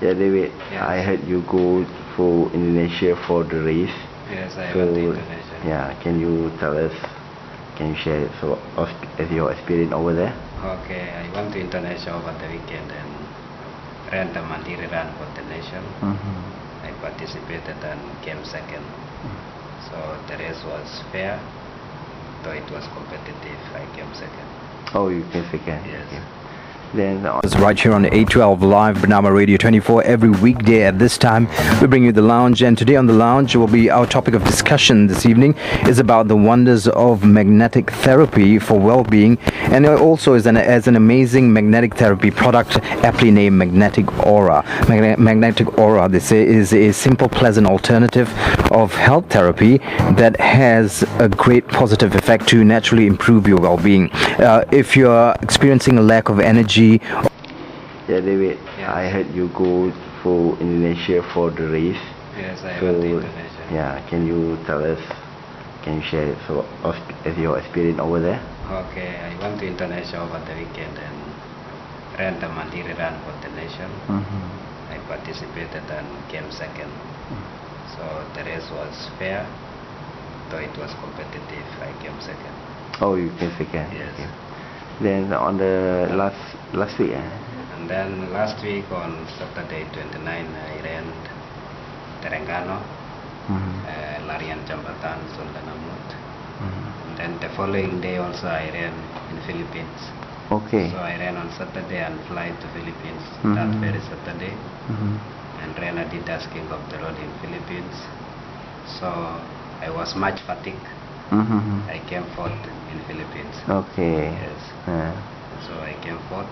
Yeah, David, Yes. I heard you go for Indonesia for the race. Yes, I So, went to Indonesia. yeah, can you tell us, can you share your experience over there? Okay, I went to Indonesia over the weekend and ran the Mandiri Run for the nation. I participated and came second. So the race was fair, though it was competitive. I came second. Oh, you came second. Yes. Okay. Then It's right here on 812 Live Banama Radio 24 every weekday at this time. We bring you the lounge, and today on the lounge will be our topic of discussion this evening is about the wonders of magnetic therapy for well-being, and it also is as an amazing magnetic therapy product aptly named Magnetic Aura. Magnetic Aura, they say, is a simple, pleasant alternative of health therapy that has a great positive effect to naturally improve your well-being. If you're experiencing a lack of energy, yeah, David, Yes. I heard you go for Indonesia for the race. Yes, I So, went to Indonesia. yeah, can you tell us, can you share your experience over there? Okay, I went to Indonesia over the weekend and ran the Mandiri Run for the nation. I participated and came second. So the race was fair, though it was competitive. I came second. Oh, you came second. Yes. Okay. Then on the last week, And then last week on Saturday 29, I ran Terengganu, Larian Jambatan, Sultanamut. And then the following day also I ran in Philippines. Okay. So I ran on Saturday and fly to Philippines that very Saturday. And ran a Adidas King of the Road in Philippines. So I was much fatigued. I came fourth in Philippines. Okay. Yes. So I came fourth.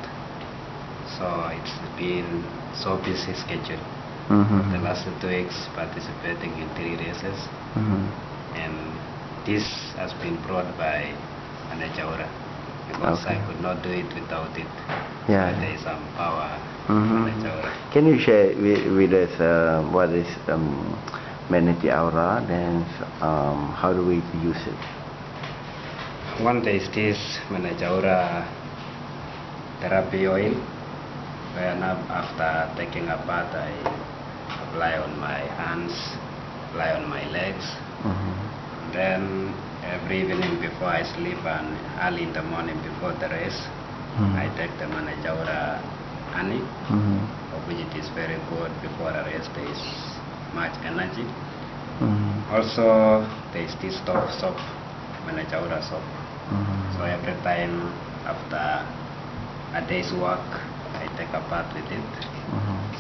So it's been so busy schedule. The last 2 weeks participating in 3 races. And this has been brought by TheMagneticAura because Okay. I could not do it without it. Yeah. There is some power TheMagneticAura. Can you share with us what is MagneticAura? Then how do we use it? One day is this TheMagneticAura therapy oil. When after taking a bath, I apply on my hands, apply on my legs. Then every evening before I sleep and early in the morning before the race, I take the TheMagneticAura honey, of which it is very good before a race. There is much energy. Also, there is this soap, TheMagneticAura soap. So every time after a day's work, I take a bath with it.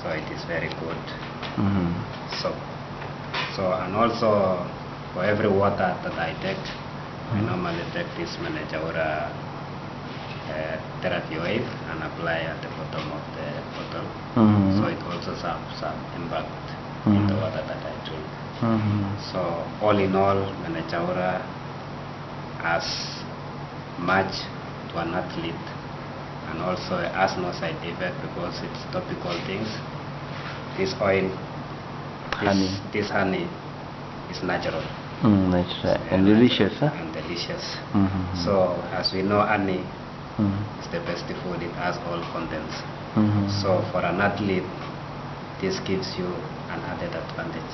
So it is very good soap. So, and also for every water that I take, I normally take this TheMagneticAura therapy oil and apply at the bottom of the bottle. So it also has some impact in the water that I drink. So all in all, TheMagneticAura has much to an athlete, and also has no side effect because it's topical things. This oil, this honey is natural. Natural and delicious, huh? And delicious. So as we know, honey is the best food. It has all contents. So for an athlete, this gives you an added advantage.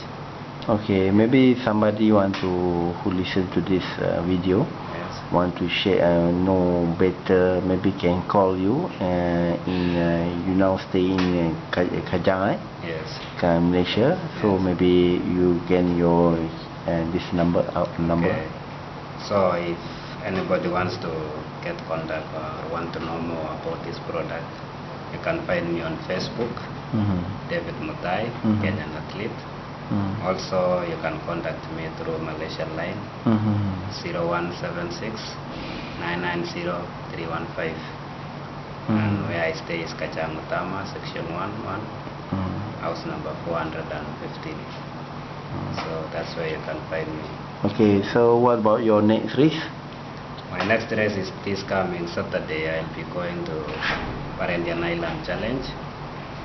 Okay, maybe somebody who listen to this video want to share, know better, maybe can call you. You now stay in Kajang, Yes. Malaysia. So maybe you can your this number. Okay. So if anybody wants to get contact or want to know more about this product, you can find me on Facebook, David Mutai, Kenyan athlete. Also, you can contact me through Malaysian line 0176 990 315. And where I stay is Kajang Utama, section 11, house number 415. So that's where you can find me. Okay, so what about your next race? My next race is this coming Saturday. I'll be going to Parendian Island Challenge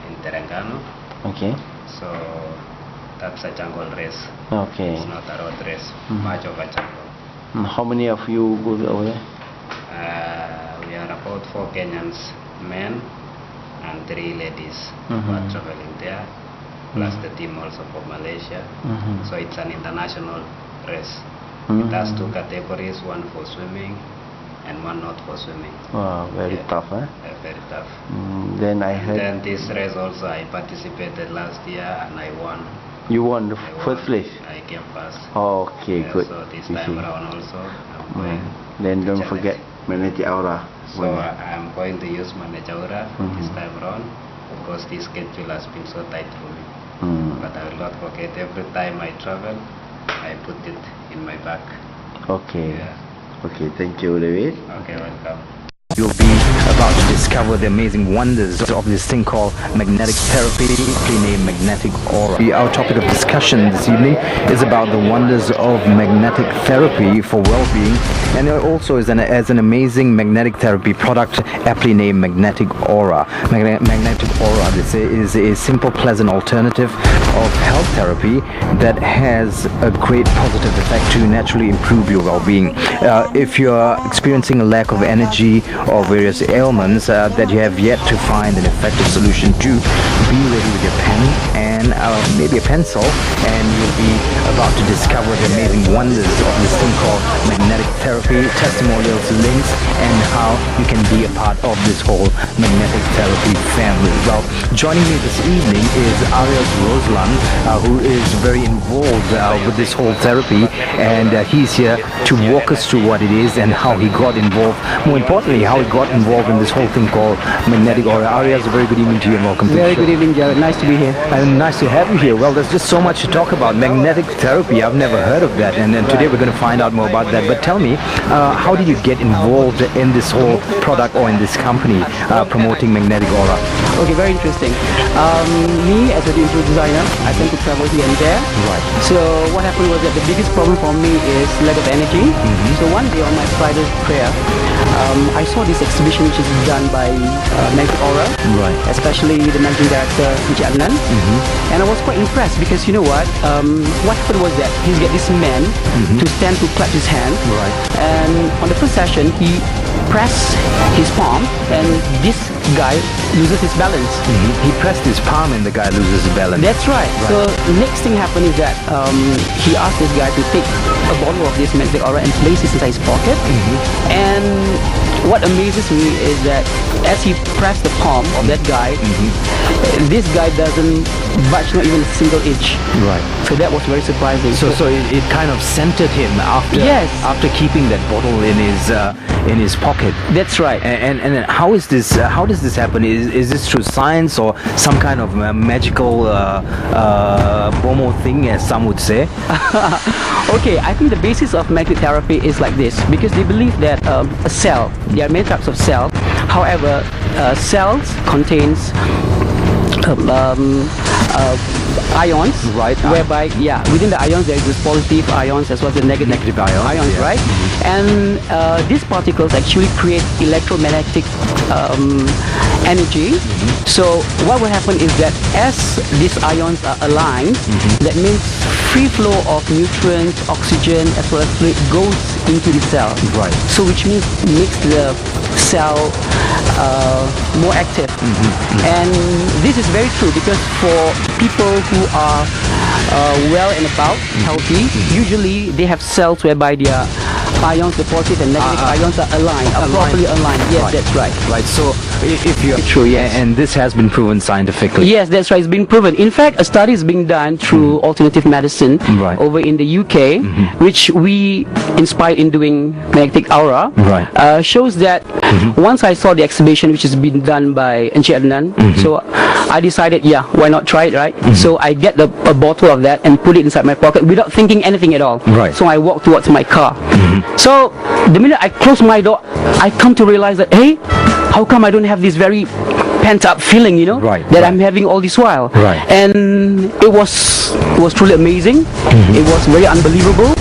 in Terengganu. Okay. So that's a jungle race. Okay. It's not a road race, much of a jungle. How many of you go over there? We are about 4 Kenyans men and 3 ladies who are traveling there, plus the team also for Malaysia. So it's an international race. It has 2 categories, one for swimming and one not for swimming. Wow, very tough, eh? Very tough. Then I heard... Then this race also I participated last year and I won. You won the first place? I came first. Okay, good. So this time around also I'm going Then don't challenge. forget MagneticAura. So I'm going to use MagneticAura this time around because this schedule has been so tight for me. But I will not forget, every time I travel I put it in my bag. Okay. Okay, thank you, David. Okay, welcome. You'll be about to discover the amazing wonders of this thing called magnetic therapy, aptly named Magnetic Aura. Our topic of discussion this evening is about the wonders of magnetic therapy for well-being, and there also is an amazing magnetic therapy product aptly named Magnetic Aura. Magnetic Aura, they say, is a simple, pleasant alternative of health therapy that has a great positive effect to naturally improve your well-being. If you're experiencing a lack of energy or various ailments that you have yet to find an effective solution to, be ready with your pen and maybe a pencil, and you'll be about to discover the amazing wonders of this thing called magnetic therapy, testimonials, links, and how you can be a part of this whole magnetic therapy family. Well, joining me this evening is Arias Roslan, who is very involved with this whole therapy, and he's here to walk us through what it is and how he got involved. More importantly, how he got involved in this whole thing called Magnetic Aura. Arias, a very good evening to you and welcome to the show. Very good evening, Jared. Nice to be here. And nice to have you here. Well, there's just so much to talk about. Magnetic therapy, I've never heard of that, and today we're going to find out more about that. But tell me, how did you get involved in this whole product or in this company promoting Magnetic Aura? Okay, very interesting. Me, as a digital designer, I tend to travel here and there. Right. So what happened was that the biggest problem for me is lack of energy. So one day on my Friday prayer, I saw this exhibition which is done by Magnetic Aura, especially the managing director Mr.Adnan, and I was quite impressed because you know what happened was that he's got this man to stand to clap his hand, and on the first session he pressed his palm and this guy loses his balance. He pressed his palm and the guy loses his balance. That's right. So next thing happened is that he asked this guy to take a bottle of this Magnetic Aura and place it inside his pocket. And what amazes me is that as he pressed the palm of that guy, this guy doesn't budge not even a single inch. Right. So that was very surprising. So it kind of centered him after keeping that bottle in his pocket. That's right. And how is this? How does this happen? Is this through science or some kind of magical Bomo thing, as some would say? Okay, I think the basis of magnetic therapy is like this, because they believe that a cell, there are many types of cells. However, cells contains ions, whereby within the ions there is this positive ions as well as the negative ions, right? And these particles actually create electromagnetic energy. So what will happen is that as these ions are aligned, that means free flow of nutrients, oxygen as well as fluid goes into the cell. Right. So which means makes the cell more active. And this is very true because for people who are well and about, healthy, usually they have cells whereby their ions, the positive and negative ions are aligned, properly aligned. Yes, that's right. Right. So if you're true, yes. And this has been proven scientifically. Yes, that's right. It's been proven. In fact, a study is being done through alternative medicine over in the UK, which we inspired in doing Magnetic Aura. Shows that once I saw the exhibition which has been done by Mr.Adnan, so I decided, why not try it, right? So I get a bottle of that and put it inside my pocket without thinking anything at all. So I walked towards my car. So the minute I close my door, I come to realize that, hey, how come I don't have this very pent-up feeling, you know, that I'm having all this while? And it was truly amazing. It was very unbelievable.